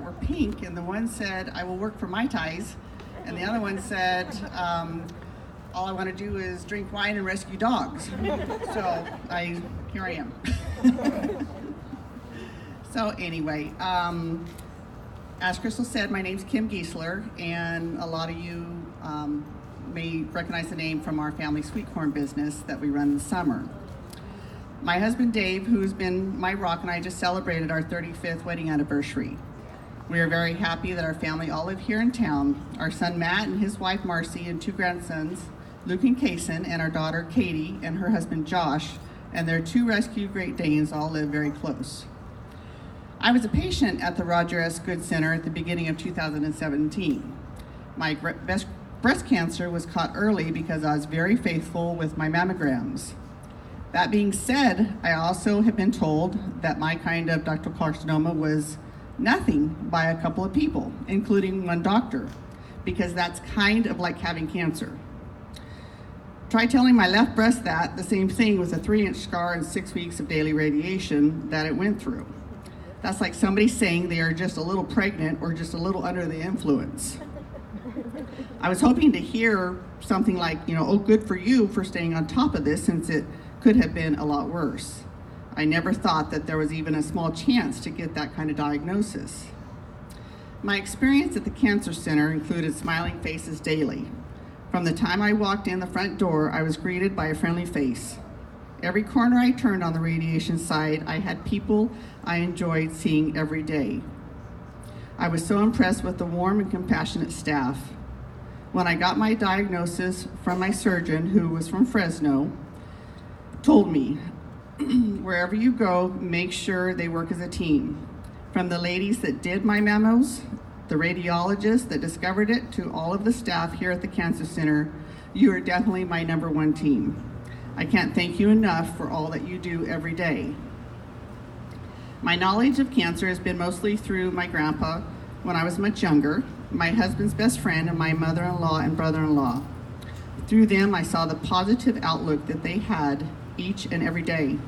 that were pink, and the one said, "I will work for Mai Tais," and the other one said, "All I want to do is drink wine and rescue dogs." So here I am. So anyway, as Crystal said, my name's Kim Gisler, and a lot of you may recognize the name from our family sweet corn business that we run in the summer. My husband Dave, who's been my rock, and I just celebrated our 35th wedding anniversary. We are very happy that our family all live here in town. Our son Matt and his wife Marcy and two grandsons, Luke and Kason, and our daughter Katie and her husband Josh, and their two rescued Great Danes all live very close. I was a patient at the Roger S. Good Center at the beginning of 2017. My breast cancer was caught early because I was very faithful with my mammograms. That being said, I also have been told that my kind of ductal carcinoma was nothing by a couple of people, including one doctor, because that's kind of like having cancer. Try telling my left breast that, the same thing with a 3-inch scar and 6 weeks of daily radiation that it went through. That's like somebody saying they are just a little pregnant or just a little under the influence. I was hoping to hear something like, "Oh, good for you for staying on top of this, since it could have been a lot worse." I never thought that there was even a small chance to get that kind of diagnosis. My experience at the Cancer Center included smiling faces daily. From the time I walked in the front door, I was greeted by a friendly face. Every corner I turned on the radiation side, I had people I enjoyed seeing every day. I was so impressed with the warm and compassionate staff. When I got my diagnosis from my surgeon, who was from Fresno, told me, "Wherever you go, make sure they work as a team. From the ladies that did my memos, the radiologist that discovered it, to all of the staff here at the Cancer Center, you are definitely my number one team. I can't thank you enough for all that you do every day." My knowledge of cancer has been mostly through my grandpa when I was much younger, my husband's best friend, and my mother-in-law and brother-in-law. Through them, I saw the positive outlook that they had each and every day.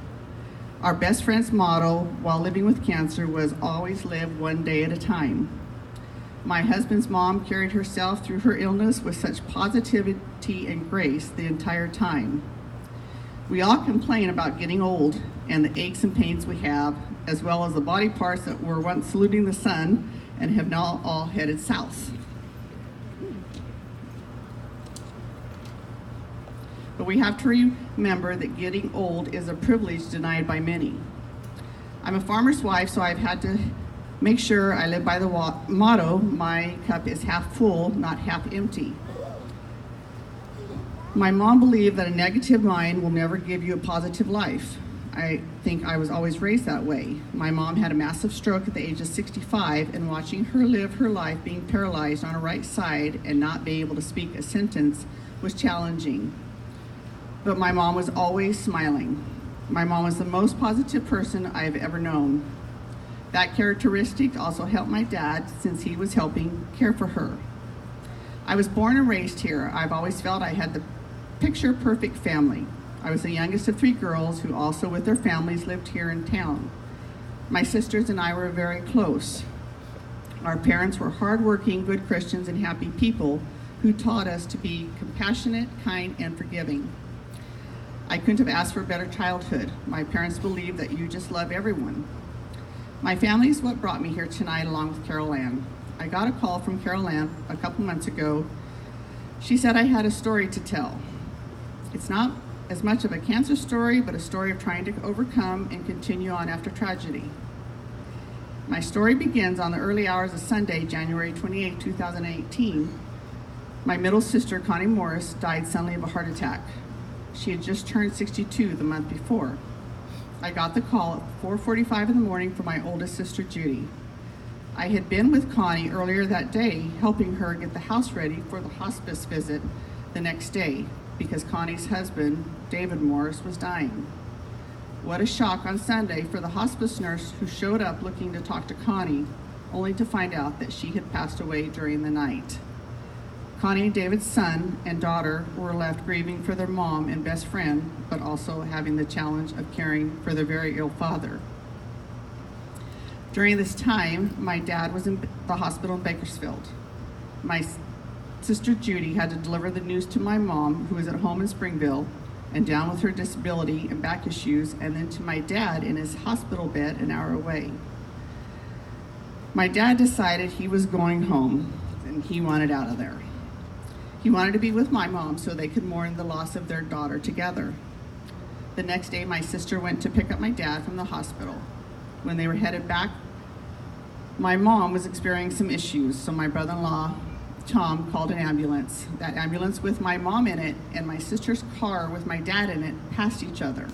Our best friend's motto while living with cancer was always live one day at a time. My husband's mom carried herself through her illness with such positivity and grace the entire time. We all complain about getting old and the aches and pains we have, as well as the body parts that were once saluting the sun and have now all headed south. But we have to remember that getting old is a privilege denied by many. I'm a farmer's wife, so I've had to make sure I live by the motto, "My cup is half full, not half empty." My mom believed that a negative mind will never give you a positive life. I think I was always raised that way. My mom had a massive stroke at the age of 65, and watching her live her life being paralyzed on her right side and not being able to speak a sentence was challenging. But my mom was always smiling. My mom was the most positive person I have ever known. That characteristic also helped my dad, since he was helping care for her. I was born and raised here. I've always felt I had the picture-perfect family. I was the youngest of 3 girls who also with their families lived here in town. My sisters and I were very close. Our parents were hardworking, good Christians, and happy people who taught us to be compassionate, kind, and forgiving. I couldn't have asked for a better childhood. My parents believed that you just love everyone. My family is what brought me here tonight, along with Carol Ann. I got a call from Carol Ann a couple months ago. She said I had a story to tell. It's not as much of a cancer story, but a story of trying to overcome and continue on after tragedy. My story begins on the early hours of Sunday, January 28, 2018. My middle sister, Connie Morris, died suddenly of a heart attack. She had just turned 62 the month before. I got the call at 4:45 in the morning from my oldest sister, Judy. I had been with Connie earlier that day, helping her get the house ready for the hospice visit the next day, because Connie's husband, David Morris, was dying. What a shock on Sunday for the hospice nurse who showed up looking to talk to Connie, only to find out that she had passed away during the night. Connie and David's son and daughter were left grieving for their mom and best friend, but also having the challenge of caring for their very ill father. During this time, my dad was in the hospital in Bakersfield. My sister Judy had to deliver the news to my mom, who was at home in Springville and down with her disability and back issues, and then to my dad in his hospital bed an hour away. My dad decided he was going home and he wanted out of there. He wanted to be with my mom so they could mourn the loss of their daughter together. The next day, my sister went to pick up my dad from the hospital. When they were headed back, my mom was experiencing some issues, so my brother-in-law, Tom, called an ambulance. That ambulance with my mom in it and my sister's car with my dad in it passed each other.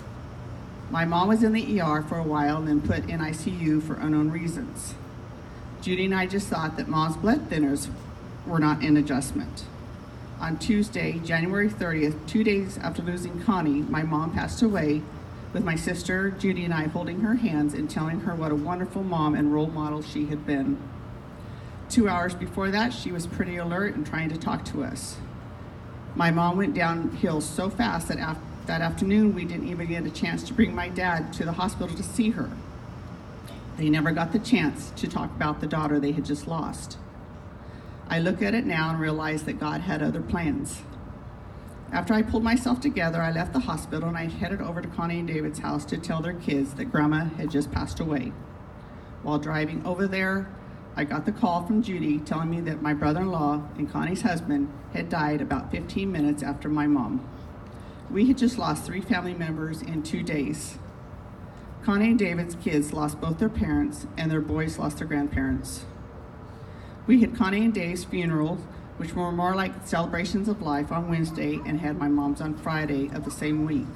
My mom was in the ER for a while and then put in ICU for unknown reasons. Judy and I just thought that mom's blood thinners were not in adjustment. On Tuesday, January 30th, 2 days after losing Connie, my mom passed away with my sister, Judy, and I holding her hands and telling her what a wonderful mom and role model she had been. 2 hours before that, she was pretty alert and trying to talk to us. My mom went downhill so fast that that afternoon, we didn't even get a chance to bring my dad to the hospital to see her. They never got the chance to talk about the daughter they had just lost. I look at it now and realize that God had other plans. After I pulled myself together, I left the hospital and I headed over to Connie and David's house to tell their kids that Grandma had just passed away. While driving over there, I got the call from Judy telling me that my brother-in-law and Connie's husband had died about 15 minutes after my mom. We had just lost 3 family members in 2 days. Connie and David's kids lost both their parents and their boys lost their grandparents. We had Connie and Dave's funerals, which were more like celebrations of life, on Wednesday, and had my mom's on Friday of the same week.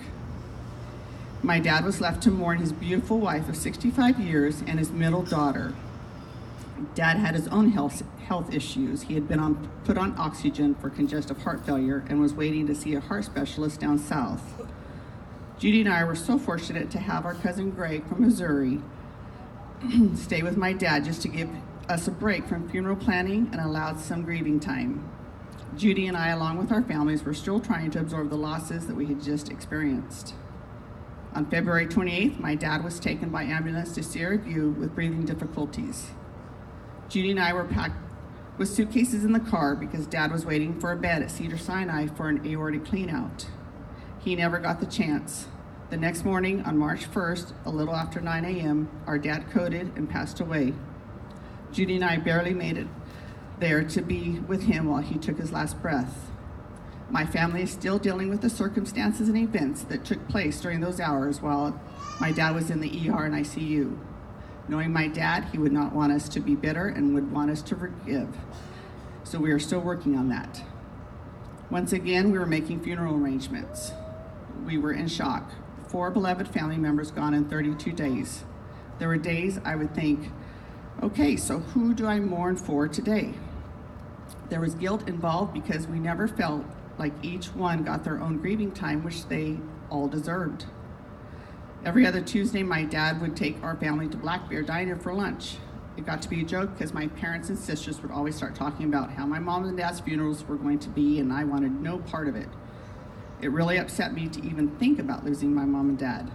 My dad was left to mourn his beautiful wife of 65 years and his middle daughter. Dad had his own health issues. He had been put on oxygen for congestive heart failure and was waiting to see a heart specialist down south. Judy and I were so fortunate to have our cousin Greg from Missouri stay with my dad just to give us a break from funeral planning and allowed some grieving time. Judy and I, along with our families, were still trying to absorb the losses that we had just experienced. On February 28th, my dad was taken by ambulance to Sierra View with breathing difficulties. Judy and I were packed with suitcases in the car because Dad was waiting for a bed at Cedars-Sinai for an aortic cleanout. He never got the chance. The next morning, on March 1st, a little after 9 a.m., our dad coded and passed away. Judy and I barely made it there to be with him while he took his last breath. My family is still dealing with the circumstances and events that took place during those hours while my dad was in the ER and ICU. Knowing my dad, he would not want us to be bitter and would want us to forgive. So we are still working on that. Once again, we were making funeral arrangements. We were in shock. 4 beloved family members gone in 32 days. There were days I would think, okay, so who do I mourn for today? There was guilt involved because we never felt like each one got their own grieving time, which they all deserved. Every other Tuesday, my dad would take our family to Black Bear Diner for lunch. It got to be a joke because my parents and sisters would always start talking about how my mom and dad's funerals were going to be, and I wanted no part of it. It really upset me to even think about losing my mom and dad.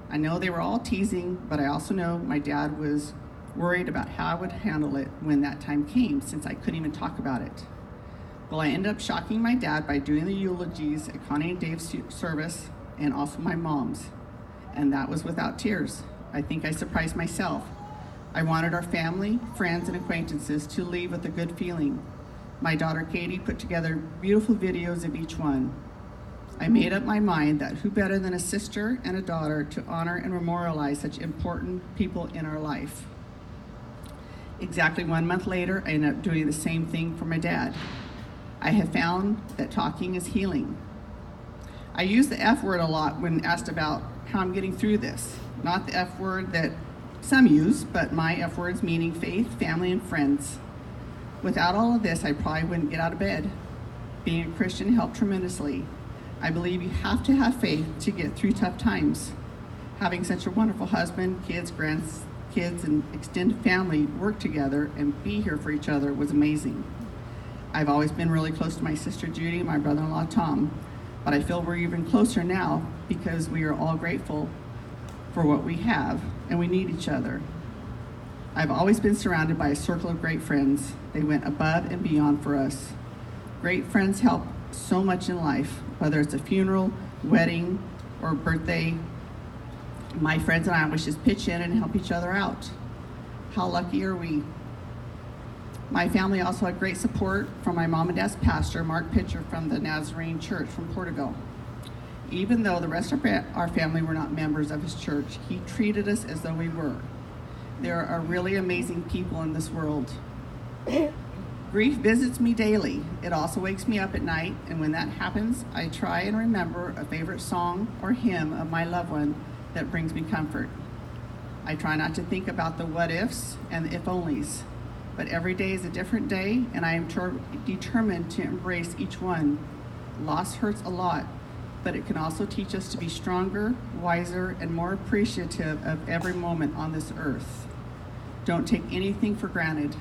I know they were all teasing, but I also know my dad was worried about how I would handle it when that time came, since I couldn't even talk about it. Well, I ended up shocking my dad by doing the eulogies at Connie and Dave's service and also my mom's. And that was without tears. I think I surprised myself. I wanted our family, friends, and acquaintances to leave with a good feeling. My daughter Katie put together beautiful videos of each one. I made up my mind that who better than a sister and a daughter to honor and memorialize such important people in our life. Exactly 1 month later, I ended up doing the same thing for my dad. I have found that talking is healing. I use the F word a lot when asked about how I'm getting through this. Not the F word that some use, but my F words meaning faith, family, and friends. Without all of this, I probably wouldn't get out of bed. Being a Christian helped tremendously. I believe you have to have faith to get through tough times. Having such a wonderful husband, kids, grandkids, and extended family work together and be here for each other was amazing. I've always been really close to my sister Judy and my brother-in-law Tom, but I feel we're even closer now because we are all grateful for what we have and we need each other. I've always been surrounded by a circle of great friends. They went above and beyond for us. Great friends help so much in life, whether it's a funeral, wedding, or birthday. My friends and I always just pitch in and help each other out. How lucky are we? My family also had great support from my mom and dad's pastor, Mark Pitcher from the Nazarene Church from Portugal. Even though the rest of our family were not members of his church, he treated us as though we were. There are really amazing people in this world. Grief visits me daily. It also wakes me up at night, and when that happens, I try and remember a favorite song or hymn of my loved one that brings me comfort. I try not to think about the what ifs and the if onlys, but every day is a different day, and I am determined to embrace each one. Loss hurts a lot, but it can also teach us to be stronger, wiser, and more appreciative of every moment on this earth. Don't take anything for granted.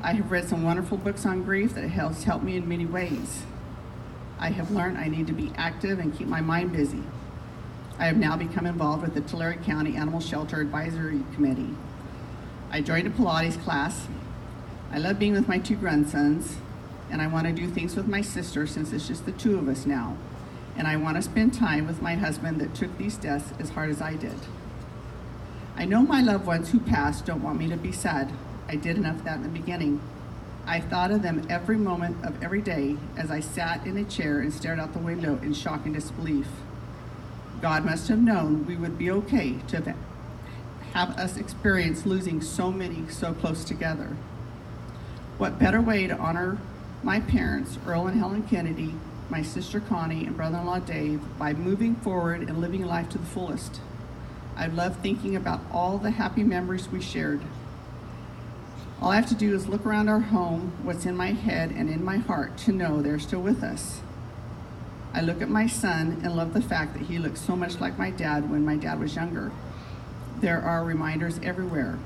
I have read some wonderful books on grief that has helped me in many ways. I have learned I need to be active and keep my mind busy. I have now become involved with the Tulare County Animal Shelter Advisory Committee. I joined a Pilates class. I love being with my 2 grandsons, and I want to do things with my sister since it's just the 2 of us now. And I want to spend time with my husband that took these deaths as hard as I did. I know my loved ones who passed don't want me to be sad. I did enough of that in the beginning. I thought of them every moment of every day as I sat in a chair and stared out the window in shock and disbelief. God must have known we would be okay to have us experience losing so many so close together. What better way to honor my parents, Earl and Helen Kennedy, my sister Connie, and brother-in-law Dave, by moving forward and living life to the fullest. I love thinking about all the happy memories we shared. All I have to do is look around our home, what's in my head and in my heart, to know they're still with us. I look at my son and love the fact that he looks so much like my dad when my dad was younger. There are reminders everywhere.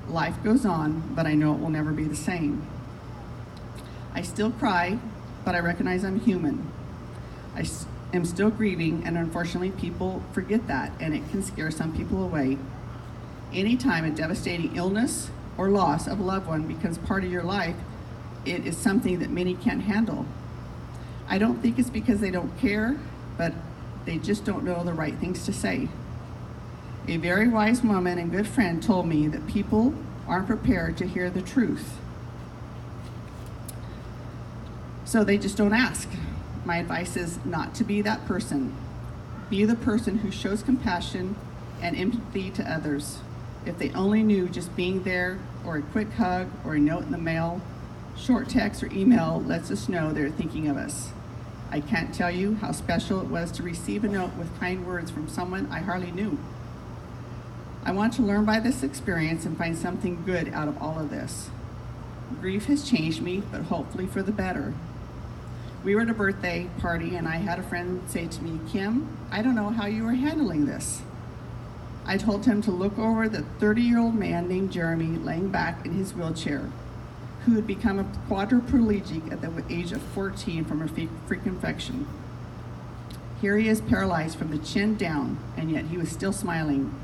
Life goes on, but I know it will never be the same. I still cry, but I recognize I'm human. I am still grieving, and unfortunately people forget that, and it can scare some people away. Anytime a devastating illness or loss of a loved one becomes part of your life, it is something that many can't handle. I don't think it's because they don't care, but they just don't know the right things to say. A very wise woman and good friend told me that people aren't prepared to hear the truth, so they just don't ask. My advice is not to be that person. Be the person who shows compassion and empathy to others. If they only knew just being there, or a quick hug, or a note in the mail, short text or email lets us know they're thinking of us. I can't tell you how special it was to receive a note with kind words from someone I hardly knew. I want to learn by this experience and find something good out of all of this. Grief has changed me, but hopefully for the better. We were at a birthday party, and I had a friend say to me, "Kim, I don't know how you are handling this." I told him to look over the 30-year-old man named Jeremy laying back in his wheelchair, who had become a quadriplegic at the age of 14 from a freak infection. Here he is paralyzed from the chin down, and yet he was still smiling.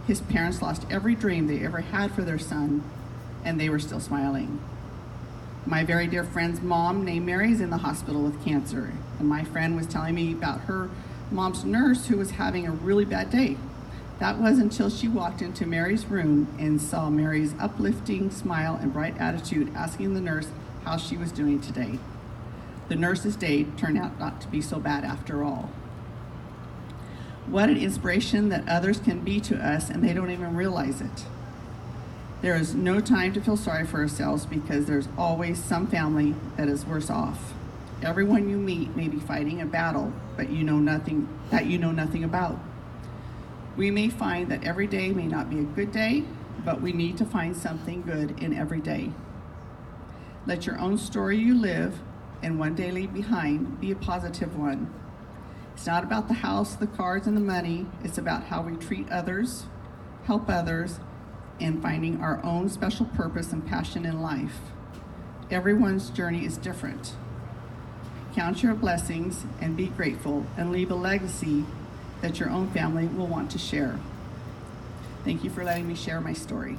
His parents lost every dream they ever had for their son, and they were still smiling. My very dear friend's mom named Mary is in the hospital with cancer, and my friend was telling me about her mom's nurse who was having a really bad day. That was until she walked into Mary's room and saw Mary's uplifting smile and bright attitude, asking the nurse how she was doing today. The nurse's day turned out not to be so bad after all. What an inspiration that others can be to us, and they don't even realize it. There is no time to feel sorry for ourselves, because there's always some family that is worse off. Everyone you meet may be fighting a battle but you know nothing about. We may find that every day may not be a good day, but we need to find something good in every day. Let your own story you live and one day leave behind be a positive one. It's not about the house, the cars, and the money. It's about how we treat others, help others, and finding our own special purpose and passion in life. Everyone's journey is different. Count your blessings and be grateful, and leave a legacy that your own family will want to share. Thank you for letting me share my story.